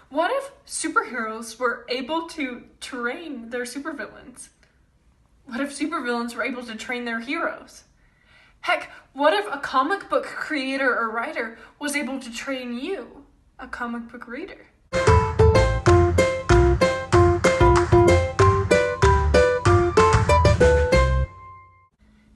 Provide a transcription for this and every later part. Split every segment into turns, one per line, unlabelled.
What if superheroes were able to train their supervillains? What if supervillains were able to train their heroes? Heck, what if a comic book creator or writer was able to train you, a comic book reader?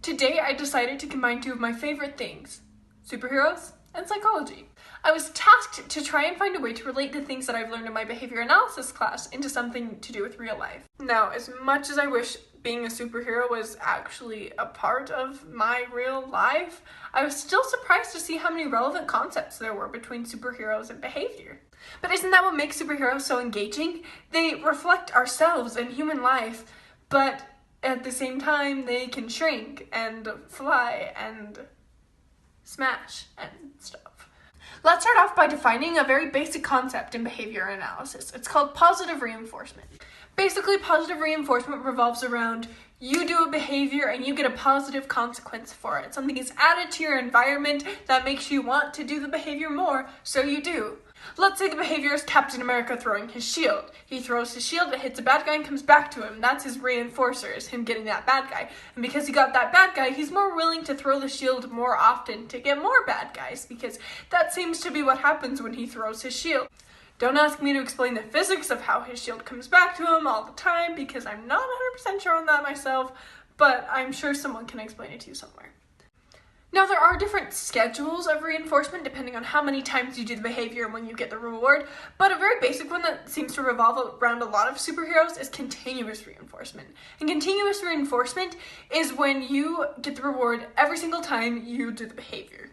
Today I decided to combine two of my favorite things, superheroes and psychology. I was tasked to try and find a way to relate the things that I've learned in my behavior analysis class into something to do with real life. Now, as much as I wish being a superhero was actually a part of my real life, I was still surprised to see how many relevant concepts there were between superheroes and behavior. But isn't that what makes superheroes so engaging? They reflect ourselves and human life, but at the same time they can shrink and fly and smash and stuff. Let's start off by defining a very basic concept in behavior analysis. It's called positive reinforcement. Basically, positive reinforcement revolves around you do a behavior and you get a positive consequence for it. Something is added to your environment that makes you want to do the behavior more, so you do. Let's say the behavior is Captain America throwing his shield. He throws his shield, it hits a bad guy and comes back to him. That's his reinforcer, is him getting that bad guy. And because he got that bad guy, he's more willing to throw the shield more often to get more bad guys, because that seems to be what happens when he throws his shield. Don't ask me to explain the physics of how his shield comes back to him all the time, because I'm not 100% sure on that myself, but I'm sure someone can explain it to you somewhere. Now, there are different schedules of reinforcement depending on how many times you do the behavior and when you get the reward, but a very basic one that seems to revolve around a lot of superheroes is continuous reinforcement. And continuous reinforcement is when you get the reward every single time you do the behavior.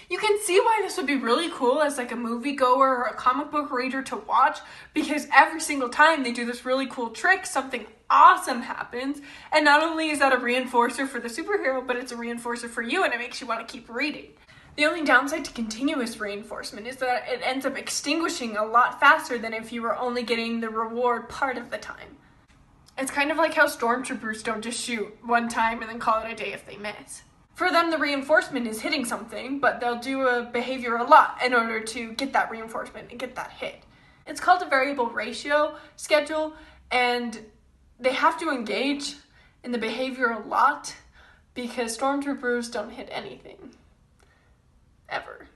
You can see why this would be really cool as like a moviegoer or a comic book reader to watch, because every single time they do this really cool trick, something awesome happens, and not only is that a reinforcer for the superhero, but it's a reinforcer for you and it makes you want to keep reading. The only downside to continuous reinforcement is that it ends up extinguishing a lot faster than if you were only getting the reward part of the time. It's kind of like how stormtroopers don't just shoot one time and then call it a day if they miss. For them, the reinforcement is hitting something, but they'll do a behavior a lot in order to get that reinforcement and get that hit. It's called a variable ratio schedule, and they have to engage in the behavior a lot because stormtroopers don't hit anything. Ever.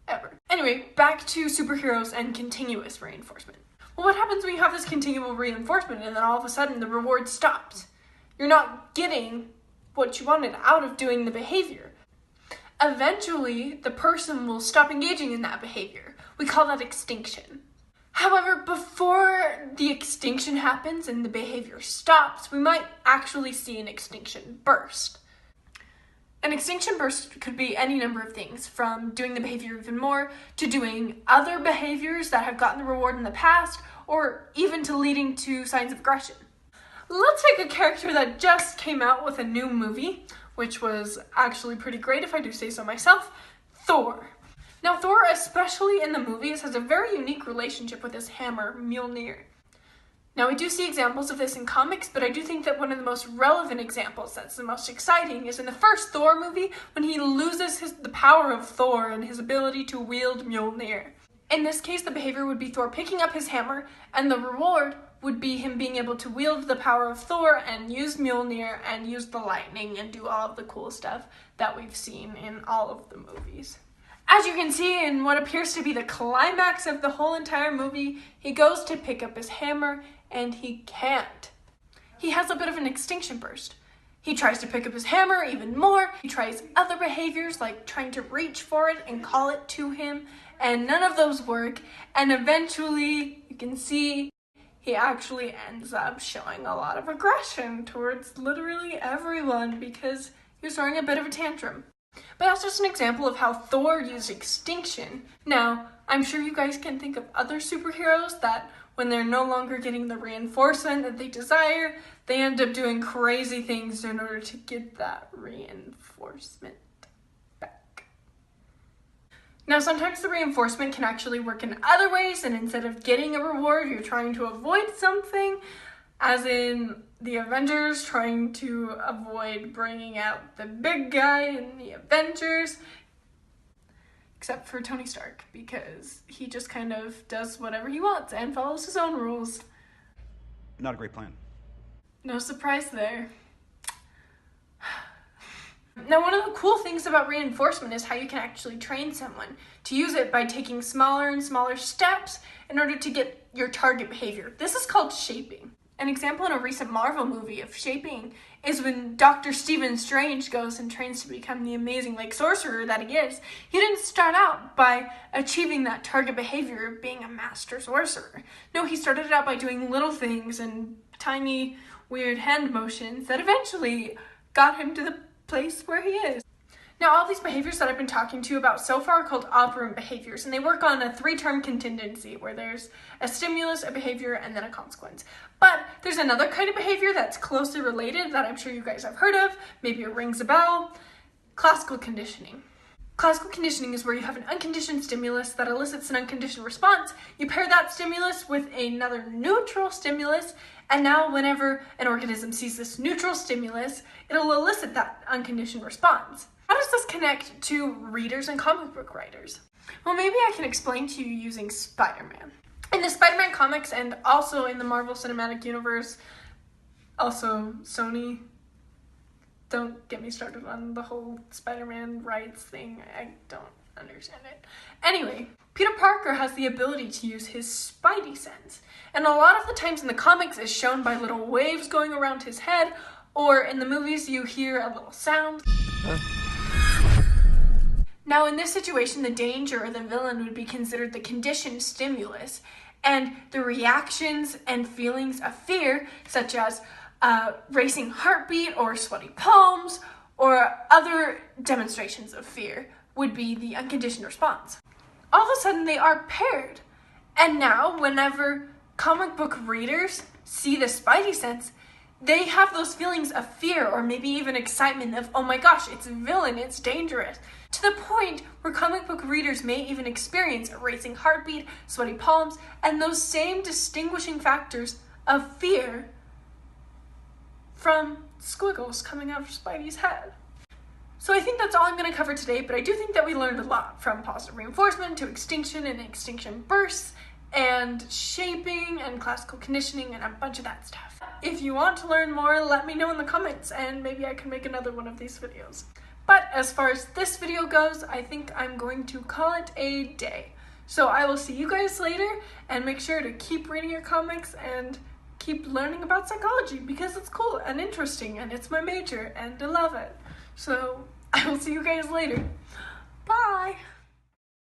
Ever. Anyway, back to superheroes and continuous reinforcement. Well, what happens when you have this continual reinforcement and then all of a sudden the reward stops? You're not getting what you wanted out of doing the behavior. Eventually, the person will stop engaging in that behavior. We call that extinction. However, before the extinction happens and the behavior stops, we might actually see an extinction burst. An extinction burst could be any number of things, from doing the behavior even more, to doing other behaviors that have gotten the reward in the past, or even to leading to signs of aggression. Let's take a character that just came out with a new movie, which was actually pretty great if I do say so myself, Thor. Now, Thor, especially in the movies, has a very unique relationship with his hammer, Mjolnir. Now, we do see examples of this in comics, but I do think that one of the most relevant examples that's the most exciting is in the first Thor movie when he loses the power of Thor and his ability to wield Mjolnir. In this case, the behavior would be Thor picking up his hammer, and the reward would be him being able to wield the power of Thor and use Mjolnir and use the lightning and do all of the cool stuff that we've seen in all of the movies. As you can see in what appears to be the climax of the whole entire movie, he goes to pick up his hammer and he can't. He has a bit of an extinction burst. He tries to pick up his hammer even more. He tries other behaviors like trying to reach for it and call it to him, and none of those work. And eventually, you can see he actually ends up showing a lot of aggression towards literally everyone because he was throwing a bit of a tantrum. But that's just an example of how Thor used extinction. Now, I'm sure you guys can think of other superheroes that when they're no longer getting the reinforcement that they desire, they end up doing crazy things in order to get that reinforcement back. Now, sometimes the reinforcement can actually work in other ways, and instead of getting a reward, you're trying to avoid something, as in the Avengers trying to avoid bringing out the big guy in the Avengers. Except for Tony Stark, because he just kind of does whatever he wants and follows his own rules.
Not a great plan.
No surprise there. Now, one of the cool things about reinforcement is how you can actually train someone to use it by taking smaller and smaller steps in order to get your target behavior. This is called shaping. An example in a recent Marvel movie of shaping is when Dr. Stephen Strange goes and trains to become the amazing sorcerer that he is. He didn't start out by achieving that target behavior of being a master sorcerer. No, he started out by doing little things and tiny weird hand motions that eventually got him to the place where he is. Now, all these behaviors that I've been talking to you about so far are called operant behaviors, and they work on a 3-term contingency where there's a stimulus, a behavior, and then a consequence. But there's another kind of behavior that's closely related that I'm sure you guys have heard of, maybe it rings a bell: classical conditioning. Classical conditioning is where you have an unconditioned stimulus that elicits an unconditioned response. You pair that stimulus with another neutral stimulus, and now whenever an organism sees this neutral stimulus, it'll elicit that unconditioned response. How does this connect to readers and comic book writers? Well, maybe I can explain to you using Spider-Man. In the Spider-Man comics and also in the Marvel Cinematic Universe, also Sony, don't get me started on the whole Spider-Man rights thing, I don't understand it. Anyway, Peter Parker has the ability to use his Spidey sense, and a lot of the times in the comics is shown by little waves going around his head, or in the movies you hear a little sound. Now, in this situation, the danger or the villain would be considered the conditioned stimulus, and the reactions and feelings of fear, such as racing heartbeat or sweaty palms or other demonstrations of fear, would be the unconditioned response. All of a sudden, they are paired. And now, whenever comic book readers see the Spidey sense, they have those feelings of fear or maybe even excitement of, oh my gosh, it's a villain, it's dangerous. To the point where comic book readers may even experience a racing heartbeat, sweaty palms, and those same distinguishing factors of fear from squiggles coming out of Spidey's head. So I think that's all I'm going to cover today, but I do think that we learned a lot, from positive reinforcement to extinction and extinction bursts, and shaping and classical conditioning and a bunch of that stuff. If you want to learn more, let me know in the comments and maybe I can make another one of these videos. But as far as this video goes, I think I'm going to call it a day. So I will see you guys later, and make sure to keep reading your comics and keep learning about psychology because it's cool and interesting and it's my major and I love it. So I will see you guys later. Bye!